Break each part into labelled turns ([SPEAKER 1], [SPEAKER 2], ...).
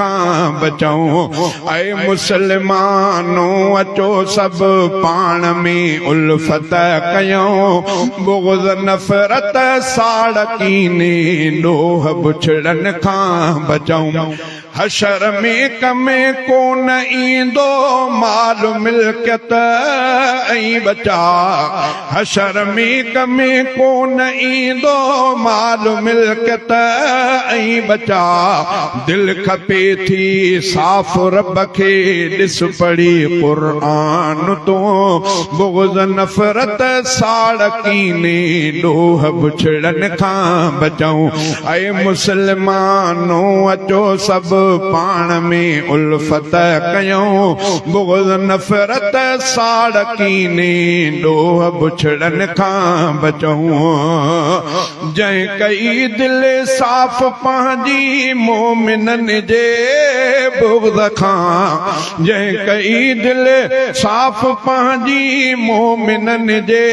[SPEAKER 1] बचाऊं। ऐ मुसलमानों अचो सब पाण में उल्फत कयूं, बुग़्ज़ नफ़रत साड़ कीने ॾोह बुछड़न खां बचाऊं। हशर में कमे कोन ईंदो माल मिल्कियत ऐं बचा, हशर में कमे कोन ईंदो माल मिल्कियत ऐं बचा। दिल खपे थी साफ़ रब खे ॾिस पढ़ी क़ुर्आन तो, बुग़्ज़ नफ़रत साड़ कीने ॾोह बुछड़न खां बचाऊं। ऐ मुसलमानों अचो सब पाण में उल्फत कयूं, बुग़्ज़ नफ़रत साड़ कीने ॾोह बुछड़न खां बचाऊं। जंहिं कई दिल साफ़ पंहिंजी मोमिनन जे बुग़्ज़ खां, जंहिं कई दिल साफ़ पंहिंजी मोमिनन जे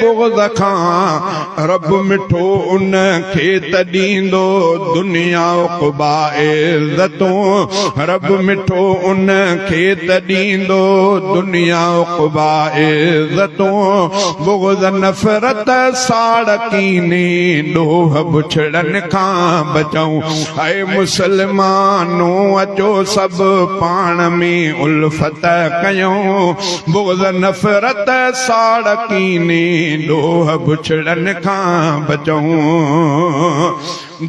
[SPEAKER 1] बुग़्ज़ खां, रब मिठो उन खे त ॾींदो दुनिया उक़बा इज़्ज़त, रब मिठो उन खे त ॾींदो दुनिया उक़बा इज़्ज़तूं। बुग़्ज़ नफ़रत साड़ कीने ॾोह बुछड़न खां बचाऊं। ऐ मुसलमानों अचो सब पाण में उल्फत कयूं, बुग़्ज़ नफ़रत साड़ कीने ॾोह बुछड़न खां बचाऊं।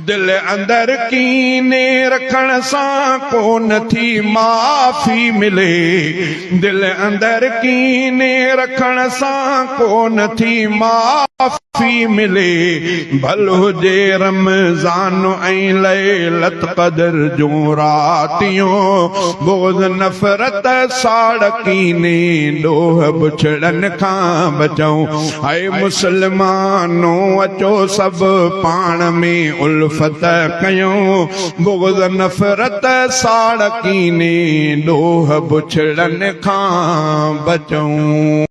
[SPEAKER 1] दिल अंदर कीने रखण सां कोन थी माफ़ी मिले, दिल अंदर कीने रखण सां कोन थी माफ़ी मिले। भल हुजे रमज़ान ऐं लैलत क़द्र जूं रातियूं, बुग़्ज़ नफ़रत साड़ कीने ॾोह बुछड़न खां बचाऊं। ऐ मुसलमानों अचो सब पाण में उल्फत कयूं, बुग़्ज़ नफ़रत साड़ कीने ॾोह बुछड़न खां बचाऊं।